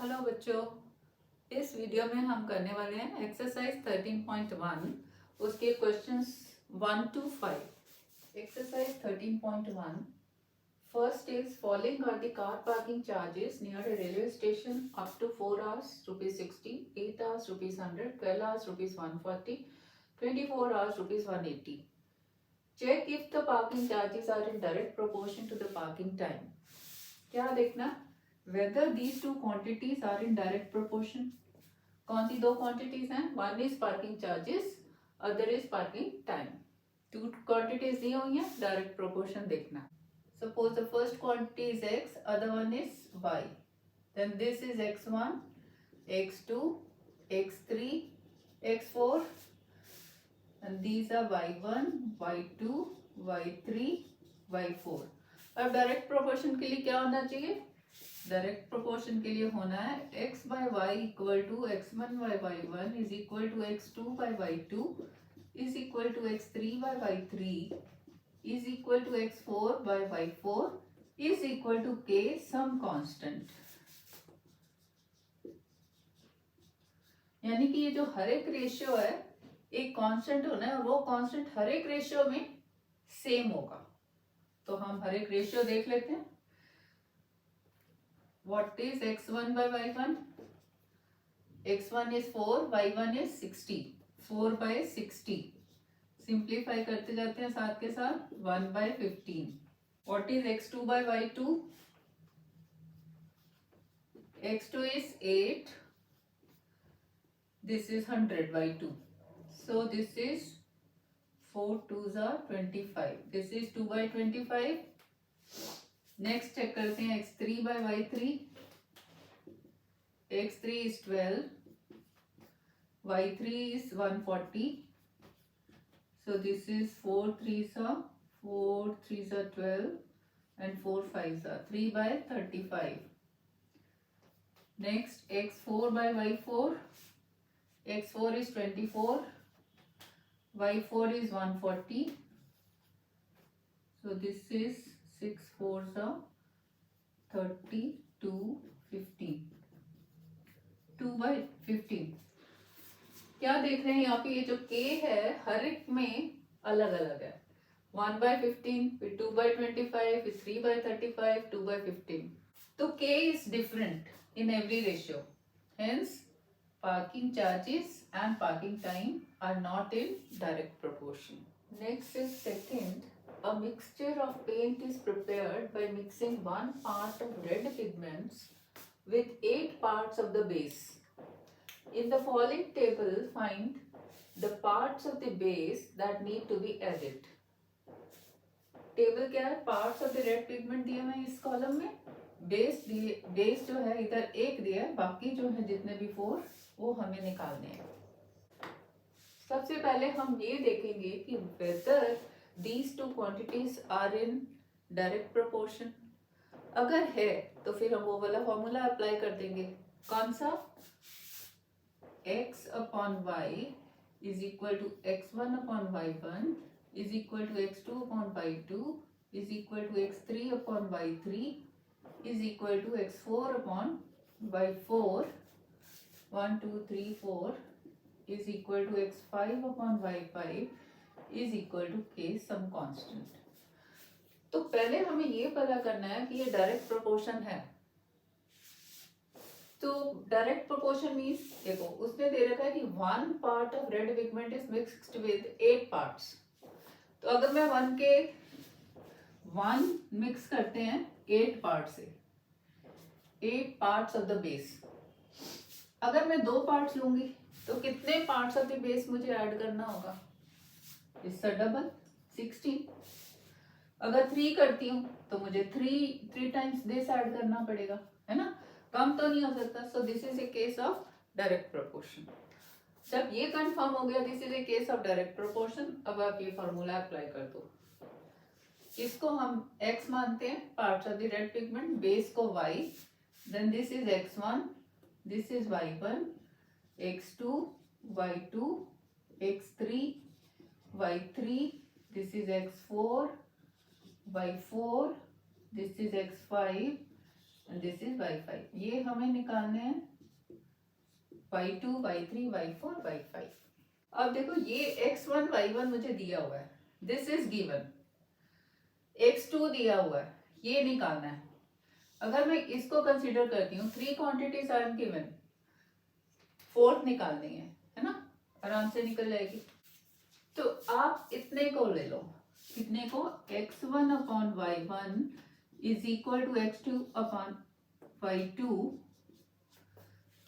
Hello बच्चों, इस video में हम करने वाले हैं एक्सरसाइज 13.1 उसके questions 1 to 5। Exercise 13.1 first is following are the car parking charges near a railway station up to 4 hours rupees 60, 8 hours rupees 100, 12 hours rupees 140, 24 hours rupees 180. Check if the parking charges are in direct proportion to the parking time. क्या देखना, whether these two quantities are in direct proportion. कौन सी दो quantities हैं? One is parking charges, other is parking time. Two quantities दी हुई हैं, direct proportion देखना. Suppose the first quantity is x, other one is y. Then this is x1, x2, x3, x4, and these are y1, y2, y3, y4. अब direct proportion के लिए क्या होना चाहिए? Direct proportion के लिए होना है x by y equal to x1 by y1 is equal to x2 by y2 is equal to x3 by y3 is equal to x4 by y4 is equal to k some constant. यानी कि ये जो हर एक ratio है एक constant होना है और वो कांस्टेंट हर एक रेशियो में सेम होगा। तो हम हर एक रेशियो देख लेते हैं। What is x1 by y1? x1 is 4, y1 is 60. 4 by 60. Simplify करते जाते हैं साथ के साथ 1 by 15. What is x2 by y2? x2 is 8. This is 100 by 2. So this is 4 2s are 25. This is 2 by 25. Next check करते हैं x3 by y3. x3 is 12, y3 is 140. So this is 4 3s are 12 and 4 5s are 3 by 35. Next x4 by y4. x4 is 24, y4 is 140. So this is 6 4s are 32, 15. 2 by 15. क्या देख रहे हैं यहाँ पे? ये जो k है हर एक में अलग अलग है। 1 by 15, फिर 2 by 25, फिर 3 by 35, 2 by 15. तो k is different in every ratio. Hence, parking charges and parking time are not in direct proportion. Next is second. A mixture of paint is prepared by mixing 1 part of red pigments with 8 parts of the base. In the following table, find the parts of the base that need to be added. Table क्या है? Parts of the red pigment दिए हुए इस column में, base जो है इधर एक दिया है, बाकी जो है जितने भी 4 वो हमें निकालने हैं। सबसे पहले हम ये देखेंगे कि weather these two quantities are in direct proportion. अगर है तो फिर हम वो वाला फॉर्मूला अप्लाई कर देंगे। कौन सा? x upon y is equal to x1 upon y1 is equal to x2 upon y2 is equal to x3 upon y3 is equal to x4 upon y4 1 2 3 4 is equal to x5 upon y5 is equal to k some constant. तो पहले हमें ये पता करना है कि ये direct proportion है। तो डायरेक्ट प्रोपोर्शन मीन्स देखो उसने दे रखा है कि 1 part of red pigment is mixed with 8 parts. तो अगर मैं 1 मिक्स करते हैं 8 पार्ट से, 8 पार्ट्स ऑफ द बेस। अगर मैं 2 पार्ट्स लूंगी तो कितने पार्ट्स ऑफ द बेस मुझे ऐड करना होगा? इसका डबल 16। अगर 3 करती हूँ तो मुझे 3 टाइम्स दिस ऐड करना पड़ेगा, है ना? कम तो नहीं हो सकता। So this is a case of direct proportion. जब ये कंफर्म हो गया this is a case of direct proportion, अब आप ये फॉर्मूला अप्लाई कर दो। इसको हम x मानते हैं, parts of the red pigment, base को y, then this is x1, this is y1, x2, y2, x3, y3, this is x4, y4, this is x5, and this is y5. ये हमें निकालने हैं y2, y3, y4, y5. अब देखो ये x1 y1 मुझे दिया हुआ है, दिस इज गिवन. x2 दिया हुआ है, ये निकालना है. अगर मैं इसको कंसीडर करती हूँ, 3 quantities I am given, fourth निकालनी है ना, आराम से निकल जाएगी. तो आप इतने को ले लो, कितने को, x1 upon y1 is equal to x2 upon y2.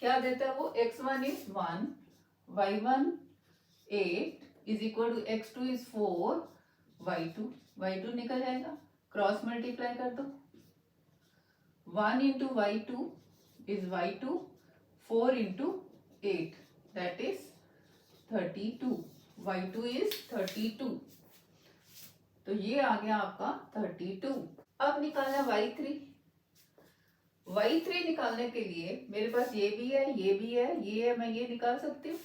क्या देता है वो, x1 is 1, y1 8 is equal to x2 is 4, y2 निकल जाएगा, क्रॉस मल्टीप्लाई कर दो. 1 into y2 is y2, 4 into 8 that is 32. y2 is 32. तो ये आ गया आपका 32. अब निकालना y3. y3 निकालने के लिए मेरे पास ये भी है, ये भी है, ये है, मैं ये निकाल सकती हूँ.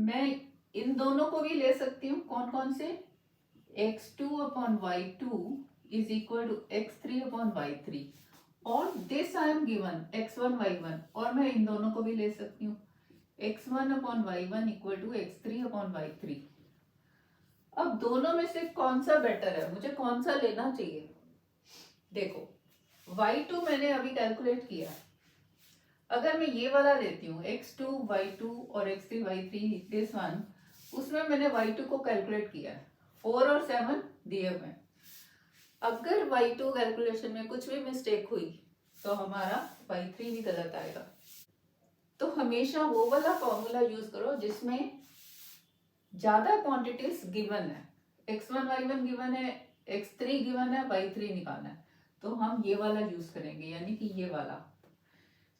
मैं इन दोनों को भी ले सकती हूँ. कौन कौन से, x2 upon y2 is equal to x3 upon y3, और this I am given x1 y1, और मैं इन दोनों को भी ले सकती हूँ, x1 upon y1 equal to x3 upon y3. अब दोनों में से कौन सा बेटर है, मुझे कौन सा लेना चाहिए. देखो y2 मैंने अभी कैलकुलेट किया, अगर मैं ये वाला लेती हूँ x2 y2 और x3 y3 दिस वन, उसमें मैंने y2 को कैलकुलेट किया है, 4 और 7 दिए हुए. अगर y2 कैलकुलेशन में कुछ भी मिस्टेक हुई तो हमारा y3 भी गलत आएगा. तो हमेशा वो वाला फॉर्मूला यूज करो जिसमें ज्यादा क्वांटिटीज गिवन है, x1 y1 गिवन है, x3 गिवन है, y3 निकालना है, तो हम ये वाला यूज करेंगे, यानी कि ये वाला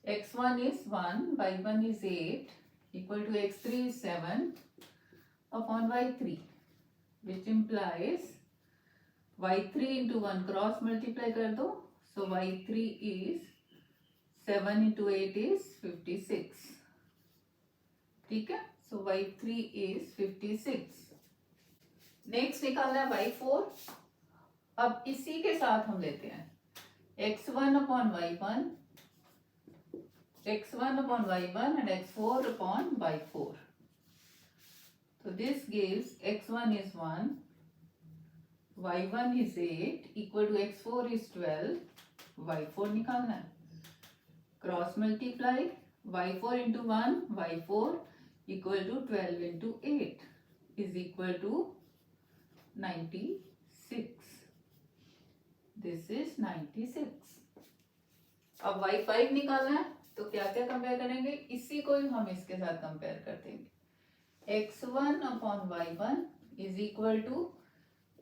x1 is 1, y1 is 8 equal to x3 is 7 upon y3, which implies y3 into 1 cross multiply कर दो, so y3 is 7 into 8 is 56. ठीक है, so y3 is 56. नेक्स्ट निकालना है y4. अब इसी के साथ हम लेते हैं x1 upon y1, x1 upon y1 and x4 upon y4. So this gives x1 is 1, y1 is 8 equal to x4 is 12, y4 निकालना है. Cross multiply, y4 into 1, y4 equal to 12 into 8 is equal to 96. This is 96. अब y5 निकालना है, तो क्या क्या compare करेंगे, इसी को ही हम इसके साथ कंपेयर कर देंगे. x1 upon y1 is equal to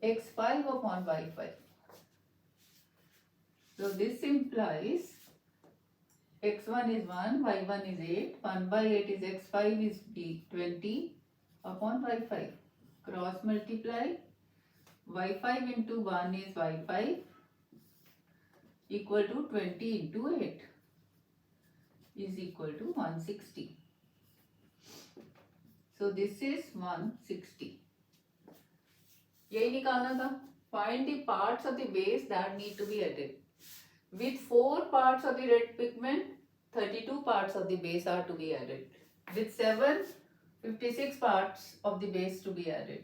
x5 upon y5. So this implies x1 is 1, y1 is 8, 1 by 8 is x5 is 20 upon y5. Cross multiply, y5 into 1 is y5 equal to 20 into 8 is equal to 160. So this is 160. यही निकालना था. Find the parts of the base that need to be added. With 4 parts of the red pigment, 32 parts of the base are to be added. With 7, 56 parts of the base to be added.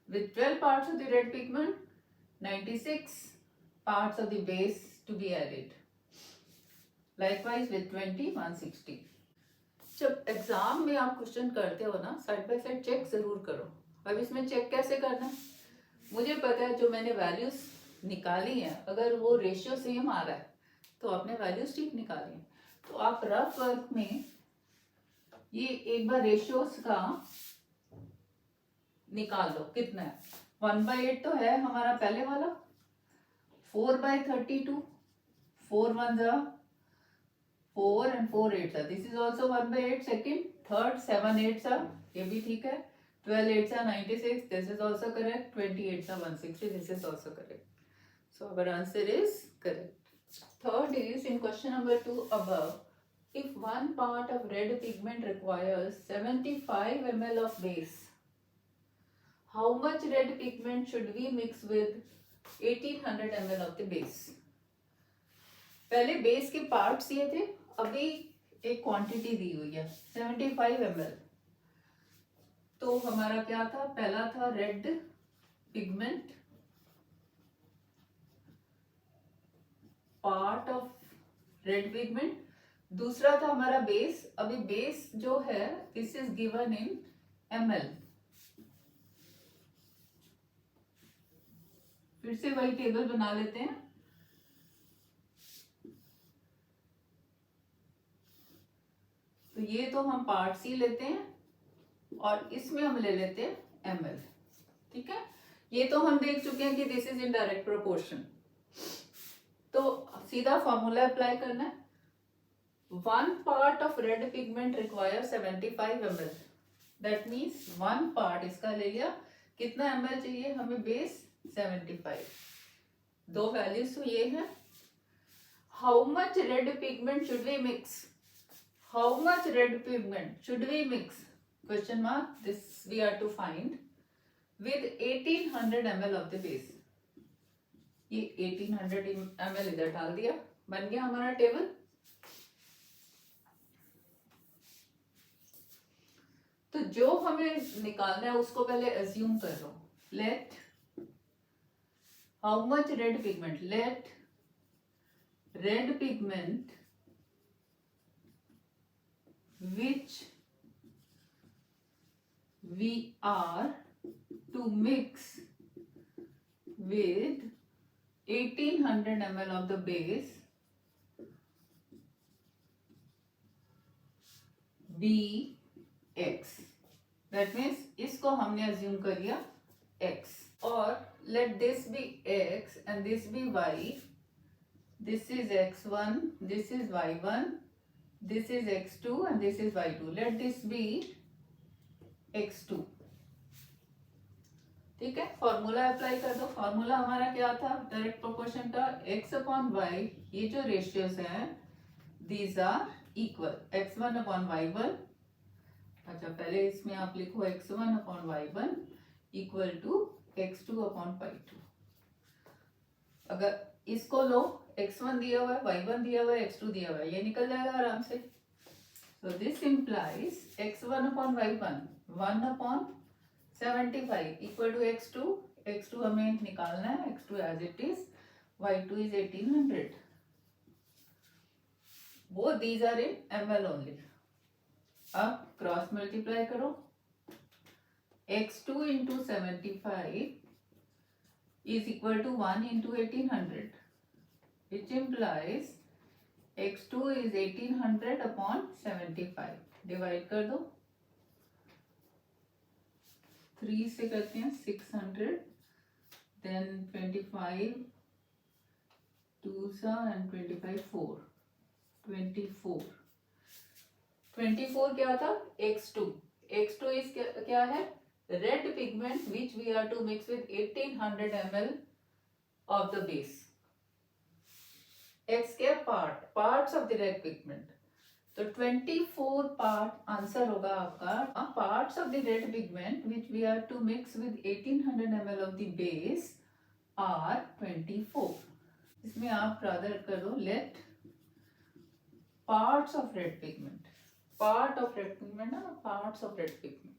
With 12 parts of the red pigment, 96 parts of the base to be added. Likewise with 20, 160. जब exam में आप question करते हो ना, side by side check जरूर करो. अब इसमें चेक कैसे करना है, मुझे पता है जो मैंने वैल्यूज निकाली हैं, अगर वो रेशियो सेम आ रहा है तो आपने वैल्यूज ठीक निकाली है. तो आप रफ वर्क में ये एक बार रेशियोज का निकाल लो, कितना है. 1/8 तो है हमारा पहले वाला, 4/32, 4 1 4 and 4 8 this is also 1/8. Second, third 7 8 ये भी ठीक है. 12 8 96, this is also correct. 28 160, this is also correct. So our answer is correct. Third is in question number 2 above. If one part of red pigment requires 75 ml of base, how much red pigment should we mix with 1800 ml of the base? पहले base के parts ये थे, अभी एक quantity दी हुई है 75 ml। तो हमारा क्या था, पहला था red pigment, part of red pigment. दूसरा था हमारा बेस। अभी बेस जो है this is given in ml। फिर से वही टेबल बना लेते हैं। तो ये तो हम पार्ट सी लेते हैं और इसमें हम ले लेते हैं ml। ठीक है, ये तो हम देख चुके हैं कि this is in direct proportion. तो सीधा फॉर्मूला अप्लाई करना है। 1 part of red pigment requires 75 ml। That means 1 part, इसका ले लिया, कितना ml चाहिए हमें, बेस 75। दो वैल्यूज तो ये है। How much red pigment should we mix, how much red pigment should we mix, question mark, this we are to find with 1800 ml of the base। ये 1800 ml इधर डाल दिया, बन गया हमारा टेबल। तो जो हमें निकालना है उसको पहले अज्यूम कर लो। Let how much red pigment, let red pigment which we are to mix with 1800 ml of the base be x। that means इसको हमने assume कर लिया x, और let this be x and this be y। this is x1, this is y1, this is x2 and this is y2। let this be x2। ठीक है, formula apply कर दो। Formula हमारा क्या था, डायरेक्ट प्रोपोर्शन का, x upon y। ये जो रेशियोज हैं these are equal, x1 upon y1। अच्छा, पहले इसमें आप लिखो x1 upon y1 equal to x2 upon y2। अगर इसको लो, x1 दिया हुआ है, y1 दिया हुआ है, x2 दिया हुआ है, ये निकल जाएगा आराम से। So this implies x1 upon y1 1 upon 75 equal to x2। x2 हमें निकालना है, x2 as it is, y2 is 1800। Both these are in ml only। अब क्रॉस मल्टीप्लाई करो, x2 into 75 is equal to 1 into 1800, which implies x2 is 1800 upon 75। Divide कर दो, 3 से करते हैं 600, then 25 2 सा and 25 4, 24। 24 क्या था, x2। x2 इज क्या है, red pigment which we are to mix with 1800 ml of the base. x के parts of the red pigment. तो 24 पार्ट आंसर होगा आपका। Parts of the red pigment which we are to mix with 1800 ml of the base are 24। इसमें आप rather कर दो, let parts of red pigment, part of red pigment ना, parts of red pigment.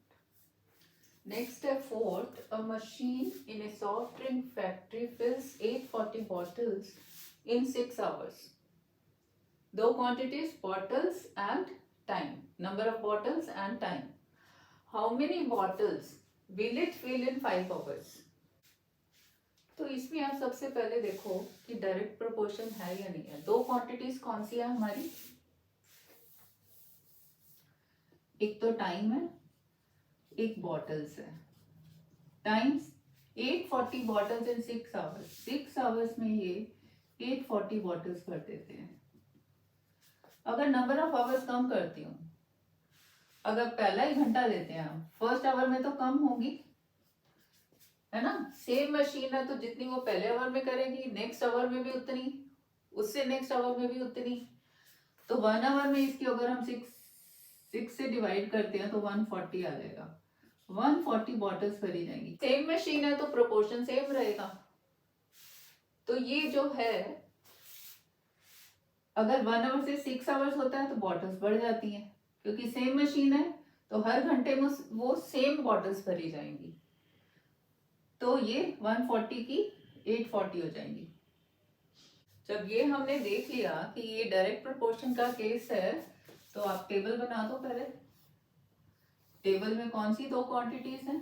Next है fourth, a machine in a soft drink factory fills 840 bottles in 6 hours। दो quantities, bottles and time, number of bottles and time। How many bottles will it fill in 5 hours? तो इसमें आप सबसे पहले देखो कि direct proportion है या नहीं है। दो क्वांटिटीज कौन सी है हमारी, एक तो टाइम है, एक बॉटल्स है। टाइम्स 840 बॉटल्स इन 6 आवर्स। 6 आवर्स में ये 840 बॉटल्स कर देते हैं। अगर नंबर ऑफ आवर्स कम करती हूँ, अगर पहला ही घंटा लेते हैं हम, फर्स्ट आवर में तो कम होगी, है ना। सेम मशीन है तो जितनी वो पहले आवर में करेगी, नेक्स्ट आवर में भी उतनी, उससे नेक्स्ट आवर में भी उतनी। तो 1 आवर में इसकी अगर हम 6 से डिवाइड करते हैं तो 140 आ जाएगा। 140 बॉटल्स भरी जाएंगी। सेम मशीन है तो प्रोपोर्शन सेम रहेगा। तो ये जो है अगर 1 आवर से 6 आवर्स होता है तो बॉटल्स बढ़ जाती हैं, क्योंकि सेम मशीन है तो हर घंटे में वो सेम बॉटल्स भरी जाएंगी, तो ये 140 की 840 हो जाएंगी। जब ये हमने देख लिया कि ये डायरेक्ट प्रोपोर्शन का केस है, तो आप टेबल बना दो पहले। टेबल में कौन सी दो क्वांटिटीज हैं?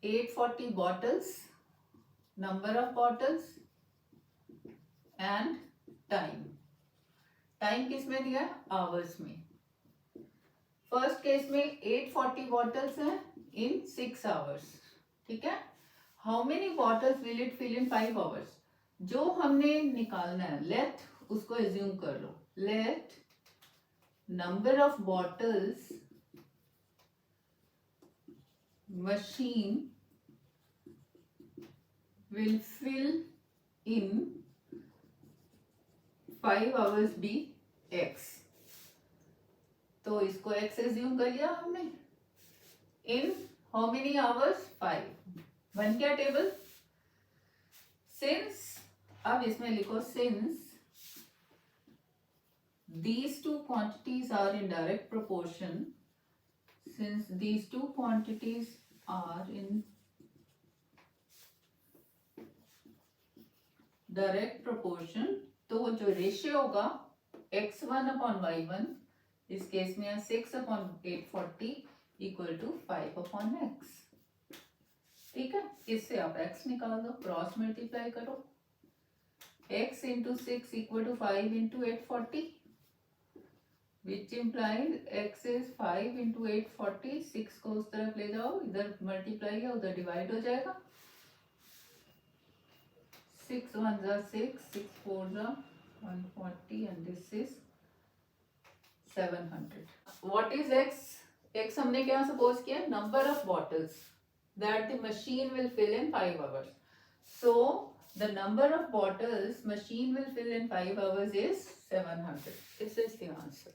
840 bottles, number of bottles and time. Time किस में दिया? आवर्स में। फर्स्ट केस में 840 बॉटल्स हैं इन 6 आवर्स, ठीक है। How many bottles will it fill in 5 hours? जो हमने निकालना है, लेट उसको एज्यूम कर लो, let number of bottles machine will fill in 5 hours be x। तो इसको x एज्यूम कर लिया हमने। In how many hours? 5। बन गया टेबल। सिंस, अब इसमें लिखो since these two quantities are in direct proportion, since these two quantities are in direct proportion, तो जो रेशियो होगा x1 अपॉन y1, इस केस में 6 upon 840 equal to 5 upon x। ठीक है, इससे आप x निकाल दो, क्रॉस मल्टीप्लाई करो, x into 6 equal to 5 into 840, which implied x is 5 into 840। 6 को उस तरफ ले जाओ, इधर मल्टीप्लाई है उधर डिवाइड हो जाएगा। 6 1 जा 6, 6 4 जा 140 and this is 700. What is x? x हमने क्या सपोज किया? Number of bottles that the machine will fill in 5 hours. So the number of bottles machine will fill in 5 hours is 700. This is the answer.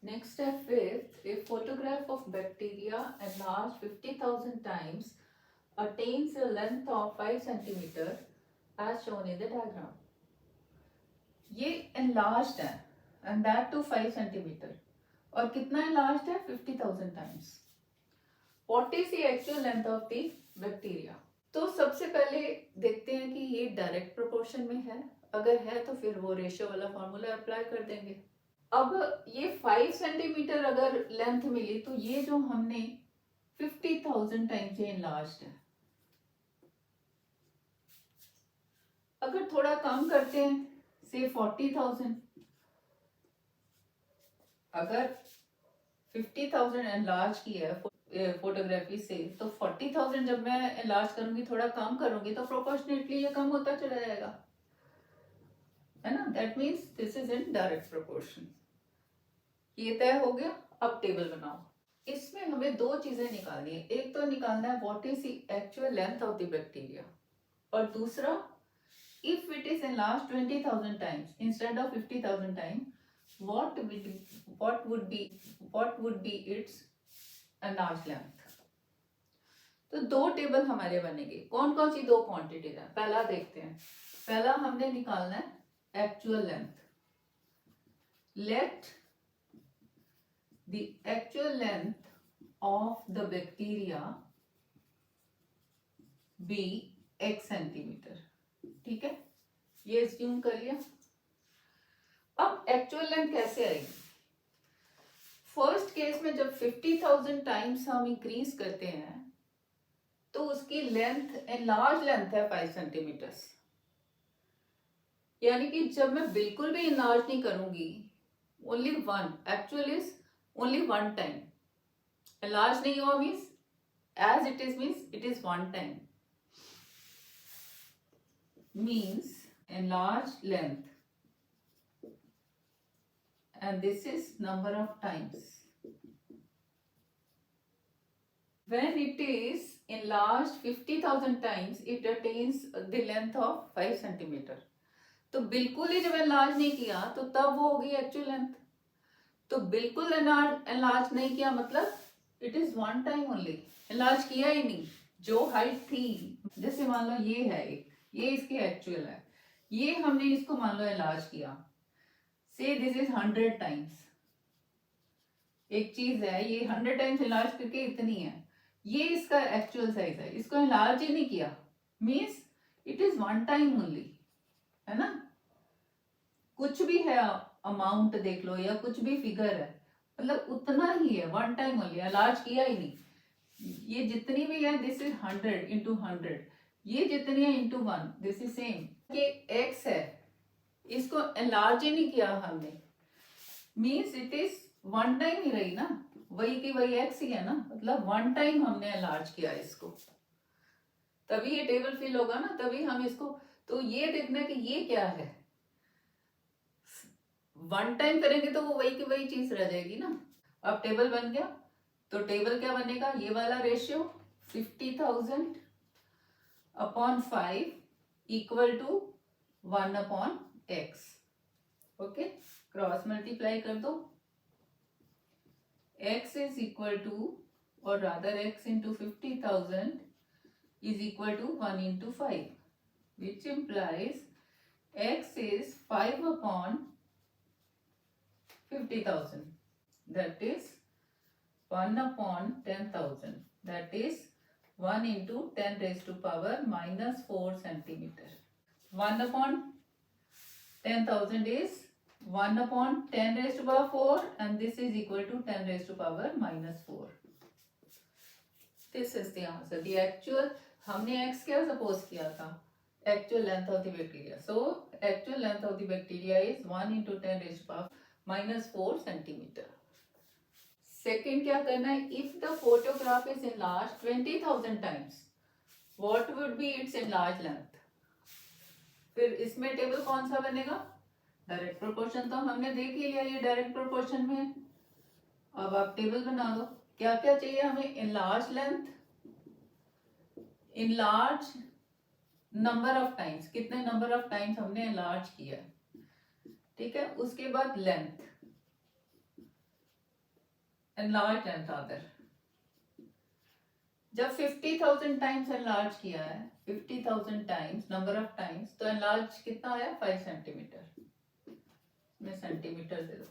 Next step, fifth, a photograph of bacteria enlarged 50,000 times attains a length of 5 centimeter as shown in the diagram. ये enlarged है and that to 5 centimeter, और कितना enlarged है? 50,000 times. What is the actual length of the bacteria? तो सबसे पहले देखते हैं कि ये डायरेक्ट प्रोपोर्शन में है, अगर है तो फिर वो रेशियो वाला फॉर्मूला अप्लाई कर देंगे। अब ये 5 सेंटीमीटर अगर लेंथ मिली तो ये जो हमने 50,000 टाइम्स ये enlarged है। अगर थोड़ा कम करते हैं, से 40,000, अगर 50,000 एनलार्ज किया है फोटोग्राफी से, तो 40,000 जब मैं एनलार्ज करूंगी, थोड़ा कम करूंगी, तो प्रोपोर्शनेटली ये कम होता चला जाएगा, है ना। That means this is in direct proportion. ये तय हो गया। अब टेबल बनाओ। इसमें हमें दो चीजें निकालनी है, एक तो निकालना है what is the actual length of the bacteria, और दूसरा if it is enlarged 20,000 times instead of 50,000 times, what would be its enlarged length। तो दो टेबल हमारे बनेंगे। कौन कौन सी दो क्वांटिटीज है, पहला देखते हैं। पहला हमने निकालना है actual length. Let the actual length of the bacteria be x centimeter. ठीक है, ये एज्यूम कर लिया। अब एक्चुअल लेंथ कैसे आएगी? फर्स्ट केस में जब 50,000 टाइम्स हम इंक्रीज करते हैं तो उसकी लेंथ एनलार्ज लेंथ है 5 सेंटीमीटर, यानी कि जब मैं बिल्कुल भी एनलार्ज नहीं करूंगी, only one, actual is only one time, enlarge नहीं हुआ means as it is means it is one time, means enlarged length, and this is number of times. When it is enlarged 50,000 times, it attains the length of 5 centimeter. तो बिल्कुल ही जब enlarge नहीं किया तो तब वो होगी actual length। तो बिल्कुल enlarge नहीं किया मतलब it is one time only, enlarge किया ही नहीं। जो हाइट थी, जैसे मान लो ये है एक, ये इसकी एक्चुअल है, ये हमने इसको मान लो इलाज किया, से दिस इज 100 टाइम्स। एक चीज है, ये 100 टाइम्स इलाज करके इतनी है, ये इसका एक्चुअल साइज है, इसको इलाज ही नहीं किया, means it is one time only, है ना। कुछ भी है अमाउंट देख लो या कुछ भी फिगर है, मतलब उतना ही है, वन टाइम ओनली, इलाज किया ही नहीं। ये जितनी भी है दिस इज 100 इंटू 100, ये जितनी है इंटू 1, दिस इज सेम। ये एक्स है, इसको एनलार्ज ही नहीं किया हमने, means it is one time ही रही ना, वही की वही एक्स ही है ना, मतलब वन टाइम हमने एनलार्ज किया इसको, तभी ये टेबल फिल होगा ना, तभी हम इसको, तो ये देखना कि ये क्या है, वन टाइम करेंगे तो वो वही की वही चीज रह जाएगी ना। अब टेबल बन गया, तो टेबल क्या बनेगा, ये वाला ratio 50,000 upon 5 equal to 1 upon x. Okay, cross multiply कर दो, x is equal to, or rather x into 50,000 is equal to 1 into 5, which implies x is 5 upon 50,000, that is 1 upon 10,000, that is 1 into 10 raised to power minus 4 centimeter. 1 upon 10,000 is 1 upon 10 raised to power 4, and this is equal to 10 raised to power minus 4. This is the answer. The actual, हमने x क्या suppose किया था, actual length of the bacteria. So actual length of the bacteria is 1 into 10 raised to power minus 4 centimeter. Second क्या करना है, if the photograph is enlarged 20,000 times, what would be its enlarged length? फिर इसमें table कौन सा बनेगा, direct proportion तो हमने देख ही लिया, ये डायरेक्ट प्रोपोर्शन में है। अब आप टेबल बना दो, क्या क्या चाहिए हमें, enlarge length, enlarge number of times, कितने नंबर ऑफ टाइम्स हमने इनलार्ज किया, ठीक है, उसके बाद लेंथ, इनलार्ज लेंथ अदर। जब 50,000 टाइम्स एनलार्ज किया है, 50,000 टाइम्स नंबर ऑफ टाइम्स, तो एनलार्ज कितना आया, 5 सेंटीमीटर, में सेंटीमीटर दे दो।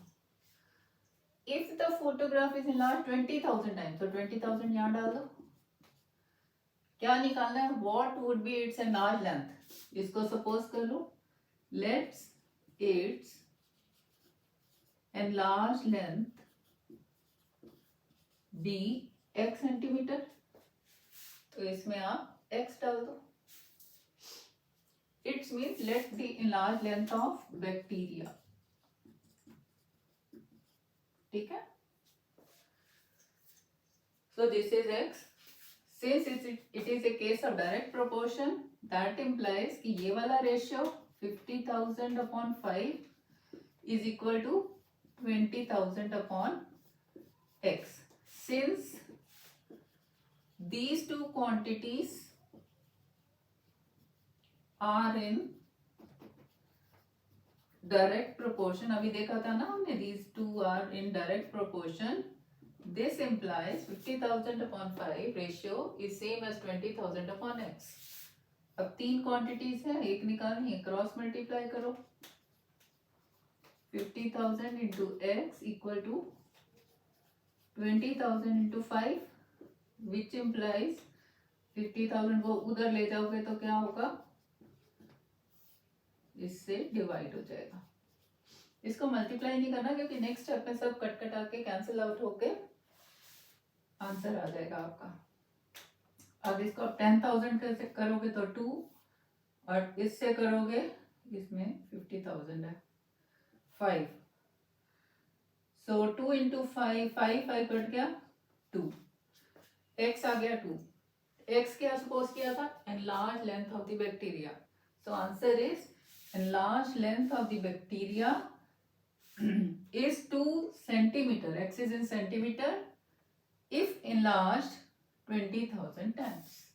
If the photograph is enlarge 20,000 times, तो 20,000 यहां डाल दो। क्या निकालना है, what would be its enlarge length, इसको सपोज कर लो, let's its enlarge length be x centimetre, तो इसमें आप x डाल दो। Its means let the enlarge length of bacteria, ठीक है। So this is x. Since it is a case of direct proportion, that implies कि ये वाला ratio 50,000 upon 5 is equal to 20,000 upon x. Since these two quantities are in direct proportion, अभी देखा था ना हमने, these two are in direct proportion, this implies 50,000 upon 5 ratio is same as 20,000 upon x. अब तीन क्वांटिटीज है, एक निकालनी है, क्रॉस मल्टीप्लाई करो, 50,000 into x equal to 20,000 into 5, which implies 50,000 को उधर ले जाओगे तो क्या होगा, इससे डिवाइड हो जाएगा। इसको मल्टीप्लाई नहीं करना, क्योंकि नेक्स्ट स्टेप में सब कट कटा के कैंसिल आउट होके आंसर आ जाएगा आपका। अब इसको आप 10,000 कैसे करोगे तो 2, और इससे करोगे, इसमें 50,000 है 5, सो 2 इंटू 5, 5 कट गया 2, x आ गया 2, x क्या सपोज किया था, enlarge length of the bacteria, so answer is enlarged length of the bacteria is 2 centimeter, x is in centimeter, if enlarged 20,000 times.